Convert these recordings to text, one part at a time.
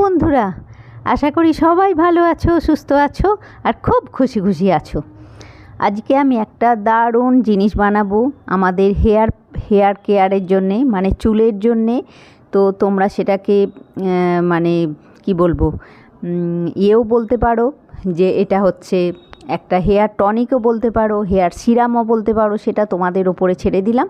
বন্ধুরা, আশা করি সবাই ভালো আছো, সুস্থ আছো আর খুব খুশি খুশি আছো। আজকে আমি একটা দারুণ জিনিস বানাবো আমাদের হেয়ার কেয়ারের জন্যে, মানে চুলের জন্যে। তো তোমরা সেটাকে মানে কি বলবো, ইয়েও বলতে পারো যে এটা হচ্ছে একটা হেয়ার টনিকও বলতে পারো, হেয়ার সিরামও বলতে পারো, সেটা তোমাদের ওপরে ছেড়ে দিলাম।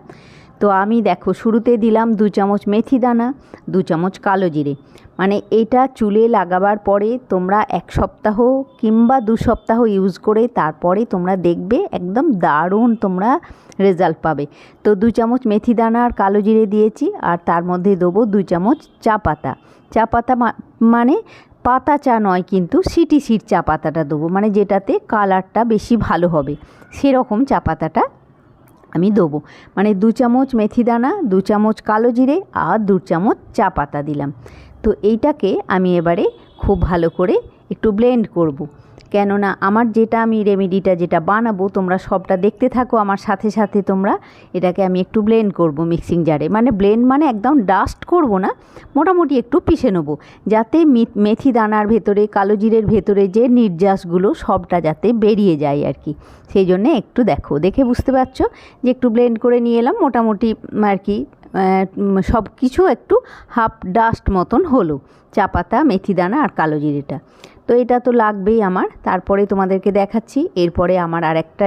তো আমি দেখো শুরুতে দিলাম 2 চামচ মেথি দানা, 2 চামচ কালো জিরে। মানে এটা চুলে লাগাবার পরে তোমরা 1 সপ্তাহ কিংবা 2 সপ্তাহ ইউজ করে তারপরে তোমরা দেখবে একদম দারুণ তোমরা রেজাল্ট পাবে। তো 2 চামচ মেথি দানা আর কালো জিরে দিয়েছি, আর তার মধ্যে দেবো 2 চামচ চা পাতা। চা পাতা মানে পাতা চা নয়, কিন্তু সিটি সিড চা পাতাটা দেবো, মানে যেটাতে কালারটা বেশি ভালো হবে সেরকম চা পাতাটা আমি দেবো। মানে 2 চামচ মেথি দানা, 2 চামচ কালো জিরে আর 2 চামচ চা পাতা দিলাম। তো এইটাকে আমি এবারে খুব ভালো করে একটু ব্লেন্ড করব। কেননা আমার যেটা আমি রেমেডিটা যেটা বানাবো তোমরা সবটা দেখতে থাকো আমার সাথে সাথে। তোমরা এটাকে আমি একটু ব্লেন্ড করব মিক্সিং জারে, মানে ব্লেন্ড মানে একদম ডাস্ট করব না, মোটামুটি একটু পিষে নেবো, যাতে মেথি দানার ভেতরে কালো জিরের ভেতরে যে নির্যাসগুলো সবটা যাতে বেরিয়ে যায় আর কি। সেই জন্যে একটু দেখে বুঝতে পারছো যে একটু ব্লেন্ড করে নিয়ে এলাম, মোটামুটি আর কি সব কিছু একটু হাফ ডাস্ট মতন হলো, চা পাতা, মেথি দানা আর কালো জিরেটা। তো এটা তো লাগবেই আমার। তারপরে তোমাদেরকে দেখাচ্ছি এরপরে আমার আর একটা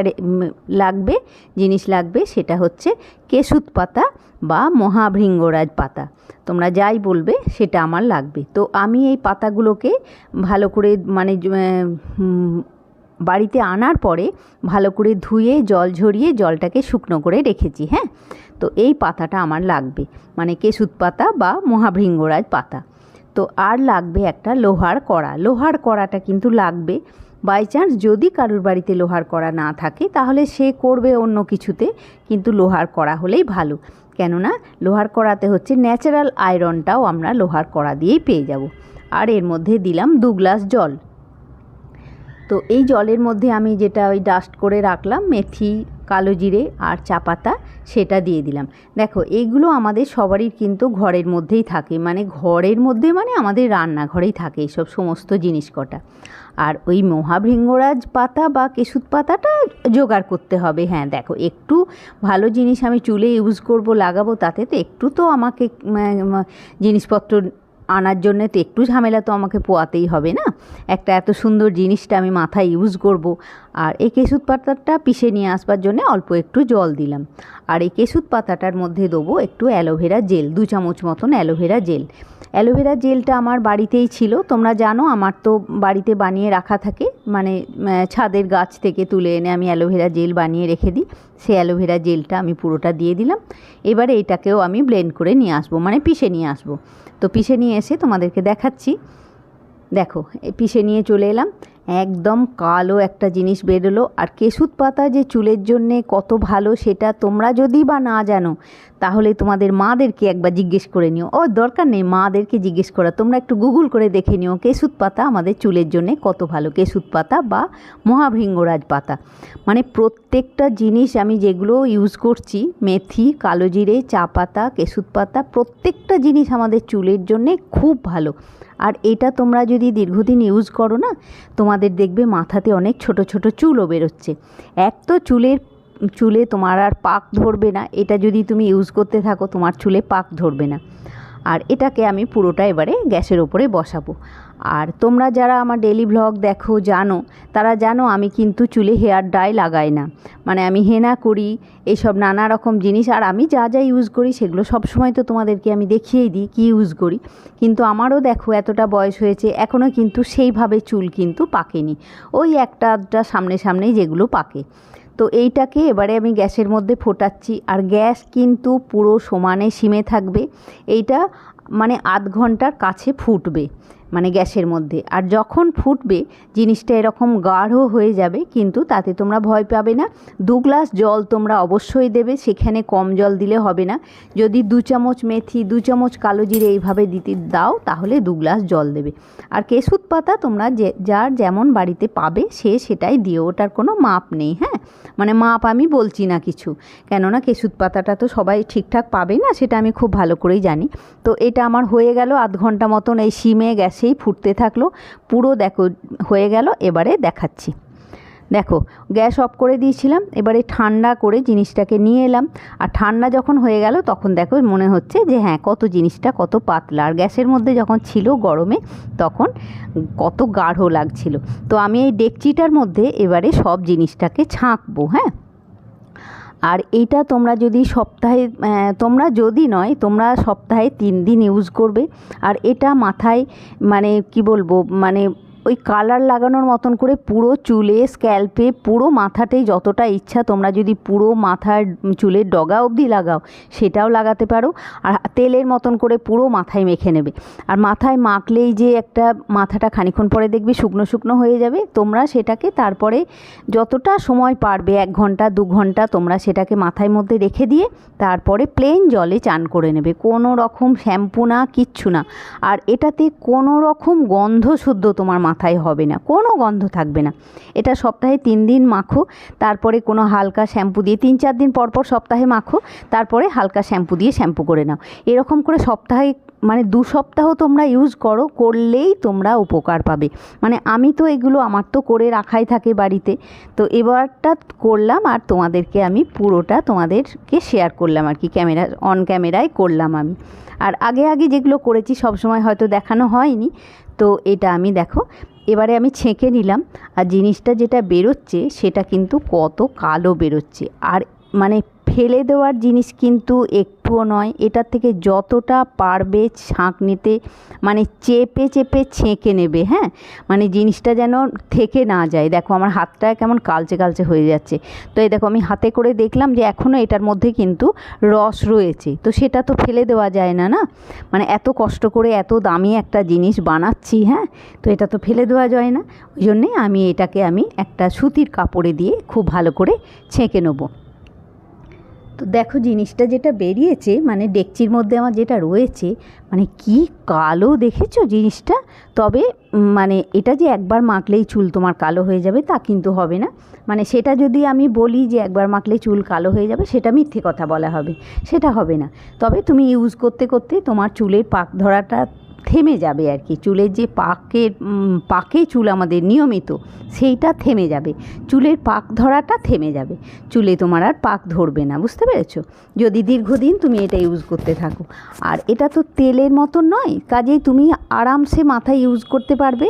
জিনিস লাগবে, সেটা হচ্ছে কেশুত পাতা বা মহাভৃঙ্গরাজ পাতা, তোমরা যাই বলবে সেটা আমার লাগবে। তো আমি এই পাতাগুলোকে ভালো করে মানে বাড়িতে আনার পরে ভালো করে ধুয়ে জল ঝরিয়ে জলটাকে শুকনো করে রেখেছি। হ্যাঁ, তো এই পাতাটা আমার লাগবে, মানে কেশুত পাতা বা মহাভৃঙ্গরাজ পাতা। তো আর লাগবে একটা লোহার কড়া। লোহার কড়াটা কিন্তু লাগবে, বাই চান্স যদি কারুর বাড়িতে লোহার কড়া না থাকে তাহলে সে করবে অন্য কিছুতে, কিন্তু লোহার কড়া হলেই ভালো। কেননা লোহার কড়াতে হচ্ছে ন্যাচারাল আয়রনটাও আমরা লোহার কড়া দিয়েই পেয়ে যাব। আর এর মধ্যে দিলাম 2 গ্লাস জল। তো এই জলের মধ্যে আমি যেটা ওই ডাস্ট করে রাখলাম মেথি, কালো জিরে আর চা পাতা, সেটা দিয়ে দিলাম। দেখো এইগুলো আমাদের সবারই কিন্তু ঘরের মধ্যেই থাকে, মানে ঘরের মধ্যে মানে আমাদের রান্নাঘরেই থাকে এইসব সমস্ত জিনিস কটা। আর ওই মহাভৃঙ্গরাজ পাতা বা কেশুত পাতাটা জোগাড় করতে হবে। হ্যাঁ দেখো, একটু ভালো জিনিস আমি চুলে ইউজ করব, লাগাবো, তাতে তো একটু তো আমাকে জিনিসপত্র আনার জন্যে তো একটু ঝামেলা তো আমাকে পোয়াতেই হবে না। একটা এত সুন্দর জিনিসটা আমি মাথায় ইউজ করব। আর এই কেশুত পাতাটা পিষে নিয়ে আসবার জন্য অল্প একটু জল দিলাম। আর এই কেশুত পাতাটার মধ্যে দেবো একটু অ্যালোভেরা জেল, 2 চামচ মতন অ্যালোভেরা জেল। অ্যালোভেরা জেলটা আমার বাড়িতেই ছিল, তোমরা জানো আমার তো বাড়িতে বানিয়ে রাখা থাকে, মানে ছাদের গাছ থেকে তুলে এনে আমি অ্যালোভেরা জেল বানিয়ে রেখে দিই। সেই অ্যালোভেরা জেলটা আমি পুরোটা দিয়ে দিলাম। এবারে এটাকেও আমি ব্লেন্ড করে নিয়ে আসবো, মানে পিষে নিয়ে আসবো। তো পিষে নিয়ে এসে তোমাদেরকে দেখাচ্ছি। দেখো পিষে নিয়ে চলে এলাম, একদম কালো একটা জিনিস বেরোলো। আর কেশুত পাতা যে চুলের জন্যে কত ভালো সেটা তোমরা যদি বা না জানো তাহলে তোমাদের মাদেরকে একবার জিজ্ঞেস করে নিও। ও দরকার নেই মাদেরকে জিজ্ঞেস করা, তোমরা একটু গুগল করে দেখে নিও কেশুত পাতা আমাদের চুলের জন্যে কত ভালো। কেশুত পাতা বা মহাভৃঙ্গরাজ পাতা, মানে প্রত্যেকটা জিনিস আমি যেগুলো ইউজ করছি, মেথি, কালো জিরে, চা পাতা, কেশুত পাতা, প্রত্যেকটা জিনিস আমাদের চুলের জন্যে খুব ভালো। আর এটা তোমরা যদি দীর্ঘদিন ইউজ করো না, তোমাদের দেখবে মাথাতে অনেক ছোট ছোট চুলও বেরোচ্ছে। এক তো চুলে তোমার আর পাক ধরবে না, এটা যদি তুমি ইউজ করতে থাকো তোমার চুলে পাক ধরবে না। আর এটাকে আমি পুরোটা এবারে গ্যাসের ওপরে বসাবো। আর তোমরা যারা আমার ডেইলি ভ্লগ দেখো জানো, তারা জানো আমি কিন্তু চুলে হেয়ার ডাই লাগাই না, মানে আমি হেনা করি, এইসব নানা রকম জিনিস। আর আমি যা যা ইউজ করি সেগুলো সব সময় তো তোমাদেরকে আমি দেখিয়েই দিই কী ইউজ করি। কিন্তু আমারও দেখো এতটা বয়স হয়েছে, এখনও কিন্তু সেইভাবে চুল কিন্তু পাকেনি, ওই একটা আধটা সামনেই যেগুলো পাকে। তো এইটাকে এবারে আমি গ্যাসের মধ্যে ফোটাচ্ছি। আর গ্যাস কিন্তু পুরো সমানে সিমে থাকবে। এইটা মানে আধ ঘন্টার কাছে ফুটবে, মানে গ্যাসের মধ্যে। আর যখন ফুটবে জিনিসটা এরকম গাঢ় হয়ে যাবে, কিন্তু তাতে তোমরা ভয় পাবে না। 2 গ্লাস জল তোমরা অবশ্যই দেবে, সেখানে কম জল দিলে হবে না। যদি 2 চামচ মেথি, 2 চামচ কালো জিরে এইভাবে দিতে দাও তাহলে 2 গ্লাস জল দেবে। আর কেশুত পাতা তোমরা যার যেমন বাড়িতে পাবে সে সেটাই দিও, ওটার কোনো মাপ নেই। হ্যাঁ, মানে মাপ আমি বলছি না কিছু, কেননা কেশুত পাতাটা তো সবাই ঠিকঠাক পাবে না, সেটা আমি খুব ভালো করেই জানি। তো এটা আমার হয়ে গেল আধ ঘন্টা মতন এই সিমে গ্যাসেই ফুটতে থাকলো, পুরো দেখো হয়ে গেল। এবারে দেখাচ্ছি, দেখো গ্যাস অফ করে দিয়েছিলাম, এবারে ঠান্ডা করে জিনিসটাকে নিয়ে এলাম। আর ঠান্ডা যখন হয়ে গেল তখন দেখো মনে হচ্ছে যে হ্যাঁ কত জিনিসটা কত পাতলা, আর গ্যাসের মধ্যে যখন ছিল গরমে তখন কত গাঢ় লাগছিল। তো আমি এই ডেকচিটার মধ্যে এবারে সব জিনিসটাকে ছাঁকবো। হ্যাঁ, আর এইটা তোমরা যদি সপ্তাহে তোমরা সপ্তাহে 3 দিন ইউজ করবে। আর এটা মাথায় মানে কি বলবো, মানে ওই কালার লাগানোর মতন করে পুরো চুলে, স্ক্যাল্পে, পুরো মাথাতেই যতটা ইচ্ছা তোমরা যদি পুরো মাথার চুলের ডগা অবধি লাগাও সেটাও লাগাতে পারো। আর তেলের মতন করে পুরো মাথায় মেখে নেবে। আর মাথায় মাখলেই যে একটা মাথাটা খানিক্ষণ পরে দেখবে শুকনো শুকনো হয়ে যাবে, তোমরা সেটাকে তারপরে যতটা সময় পারবে 1 ঘন্টা 2 ঘন্টা তোমরা সেটাকে মাথায় মধ্যে রেখে দিয়ে তারপরে প্লেন জলে চান করে নেবে, কোনো রকম শ্যাম্পু না, কিচ্ছু না। আর এটাতে কোনো রকম গন্ধ শুদ্ধ তোমার মাথায় হবে না, কোনো গন্ধ থাকবে না। এটা সপ্তাহে 3 দিন মাখো, তারপরে কোনো হালকা শ্যাম্পু দিয়ে 3-4 দিন পর পর সপ্তাহে মাখো, তারপরে হালকা শ্যাম্পু দিয়ে শ্যাম্পু করে নাও। এরকম করে সপ্তাহে মানে 2 সপ্তাহ তোমরা ইউজ করলেই তোমরা উপকার পাবে। মানে আমি তো এগুলো আমার তো করে রাখাই থাকে বাড়িতে, তো এবারটা করলাম আর তোমাদেরকে আমি পুরোটা তোমাদেরকে শেয়ার করলাম আর কি, অন ক্যামেরায় করলাম আমি। আর আগে যেগুলো করেছি সব সময় হয়তো দেখানো হয়নি। তো এটা আমি দেখো এবারে আমি ছেঁকে নিলাম, আর জিনিসটা যেটা বেরোচ্ছে সেটা কিন্তু কত কালো বেরোচ্ছে। আর মানে ফেলে দেওয়ার জিনিস কিন্তু একটুও নয়, এটার থেকে যতটা পারবে ছাঁকনিতে মানে চেপে চেপে ছেঁকে নেবে। হ্যাঁ, মানে জিনিসটা যেন থেকে না যায়। দেখো আমার হাতটা কেমন কালচে কালচে হয়ে যাচ্ছে। তো এই দেখো আমি হাতে করে দেখলাম যে এখনও এটার মধ্যে কিন্তু রস রয়েছে, তো সেটা তো ফেলে দেওয়া যায় না, না মানে এত কষ্ট করে এত দামি একটা জিনিস বানাচ্ছি, হ্যাঁ, তো এটা তো ফেলে দেওয়া যায় না। ওই জন্যে আমি এটাকে একটা সুতির কাপড়ে দিয়ে খুব ভালো করে ছেঁকে নেবো। তো দেখো জিনিসটা যেটা বেরিয়েছে মানে ডেকচির মধ্যে আমার যেটা রয়েছে মানে কি কালো দেখেছো জিনিসটা। তবে মানে এটা যে একবার মাখলেই চুল তোমার কালো হয়ে যাবে তা কিন্তু হবে না। মানে সেটা যদি আমি বলি যে একবার মাখলেই চুল কালো হয়ে যাবে সেটা মিথ্যে কথা বলা হবে, সেটা হবে না। তবে তুমি ইউজ করতে করতে তোমার চুলের পাক ধরাটা থেমে যাবে আর কি, চুলের যে পাকে চুল আমাদের নিয়মিত সেইটা থেমে যাবে, চুলের পাক ধরাটা থেমে যাবে, চুলে তোমার আর পাক ধরবে না, বুঝতে পেরেছো, যদি দীর্ঘদিন তুমি এটা ইউজ করতে থাকো। আর এটা তো তেলের মতন নয়, কাজেই তুমি আরামসে মাথায় ইউজ করতে পারবে।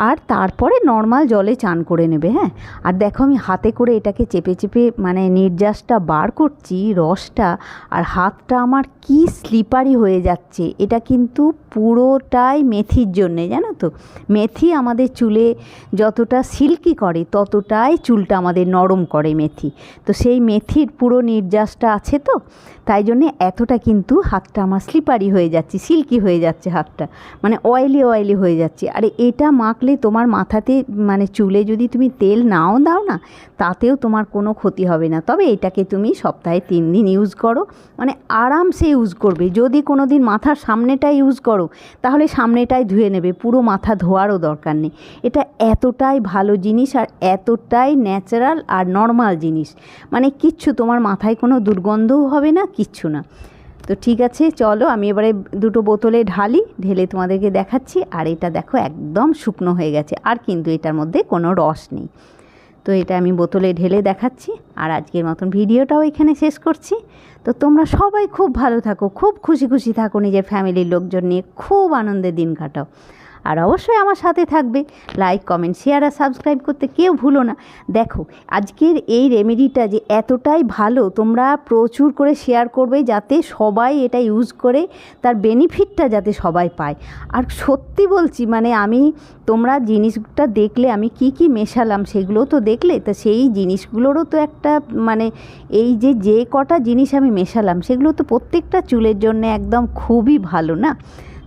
আর তারপরে নর্মাল জলে চান করে নেবে। হ্যাঁ, আর দেখো আমি হাতে করে এটাকে চেপে চেপে মানে নির্যাসটা বার করছি, রসটা, আর হাতটা আমার কি স্লিপারি হয়ে যাচ্ছে। এটা কিন্তু পুরোটাই মেথির জন্যে, জানো তো, মেথি আমাদের চুলে যতটা সিল্কি করে ততটাই চুলটা আমাদের নরম করে মেথি। তো সেই মেথির পুরো নির্যাসটা আছে, তো তাই জন্যে এতটা কিন্তু হাতটা আমার স্লিপারি হয়ে যাচ্ছে, সিল্কি হয়ে যাচ্ছে হাতটা, মানে অয়েলি হয়ে যাচ্ছে। আর এটা মাখলে তোমার মাথাতে মানে চুলে যদি তুমি তেল নাও দাও না তাতেও তোমার কোনো ক্ষতি হবে না। তবে এটাকে তুমি সপ্তাহে 3 দিন ইউজ করো, মানে আরামসে ইউজ করবে। যদি কোনো দিন মাথার সামনেটাই ইউজ করো তাহলে সামনেটাই ধুয়ে নেবে, পুরো মাথা ধোয়ারও দরকার নেই। এটা এতটাই ভালো জিনিস আর এতটাই ন্যাচারাল আর নর্মাল জিনিস, মানে কিচ্ছু তোমার মাথায় কোনো দুর্গন্ধও হবে না, কিচ্ছু না। তো ঠিক আছে, চলো আমি এবারে 2টো বোতলে ঢেলে তোমাদেরকে দেখাচ্ছি। আর এটা দেখো একদম শুকনো হয়ে গেছে, আর কিন্তু এটার মধ্যে কোনো রস নেই। তো এটা আমি বোতলে ঢেলে দেখাচ্ছি। আর আজকের মতন ভিডিওটাও এখানে শেষ করছি। তো তোমরা সবাই খুব ভালো থাকো, খুব খুশি থাকো, নিজের ফ্যামিলির লোকজন নিয়ে খুব আনন্দে দিন কাটাও। আর অবশ্যই আমার সাথে থাকবে, লাইক কমেন্ট শেয়ার আর সাবস্ক্রাইব করতে কেউ ভুলো না। দেখো আজকের এই রেমেডিটা যে এতটাই ভালো, তোমরা প্রচুর করে শেয়ার করবে যাতে সবাই এটা ইউজ করে তার বেনিফিটটা যাতে সবাই পায়। আর সত্যি বলছি, মানে তোমরা জিনিসটা দেখলে আমি কি মেশালাম সেগুলো তো দেখলে, তো সেই জিনিসগুলোরও তো একটা মানে এই যে কটা জিনিস আমি মেশালাম সেগুলো তো প্রত্যেকটা চুলের জন্য একদম খুবই ভালো না।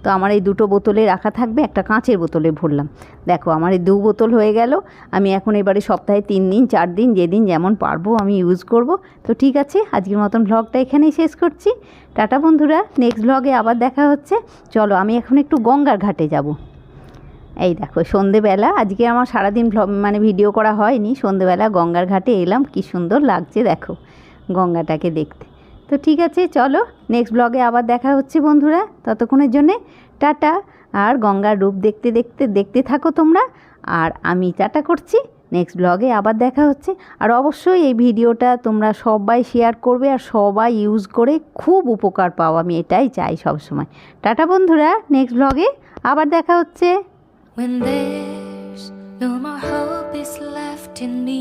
তো আমার এই 2টো বোতলে রাখা থাকবে, একটা কাঁচের বোতলে ভরলাম। দেখো আমার এই 2 বোতল হয়ে গেল। আমি এখন এবারে সপ্তাহে 3 দিন 4 দিন যেদিন যেমন পারবো আমি ইউজ করব। তো ঠিক আছে, আজকের মতন ভ্লগটা এখানেই শেষ করছি। টাটা বন্ধুরা, নেক্সট ভ্লগে আবার দেখা হচ্ছে। চলো আমি এখন একটু গঙ্গার ঘাটে যাব। এই দেখো সন্ধেবেলা আজকে আমার সারাদিন মানে ভিডিও করা হয়নি, সন্ধেবেলা গঙ্গার ঘাটে এলাম, কি সুন্দর লাগছে দেখো গঙ্গাটাকে দেখতে। তো ঠিক আছে, চলো নেক্সট ব্লগে আবার দেখা হচ্ছে বন্ধুরা, ততক্ষণের জন্যে টাটা। আর গঙ্গার রূপ দেখতে দেখতে দেখতে থাকো তোমরা, আর আমি টাটা করছি। নেক্সট ব্লগে আবার দেখা হচ্ছে। আর অবশ্যই এই ভিডিওটা তোমরা সবাই শেয়ার করবে আর সবাই ইউজ করে খুব উপকার পাও, আমি এটাই চাই সবসময়। টাটা বন্ধুরা, নেক্সট ব্লগে আবার দেখা হচ্ছে। When there's no more hope is left in me,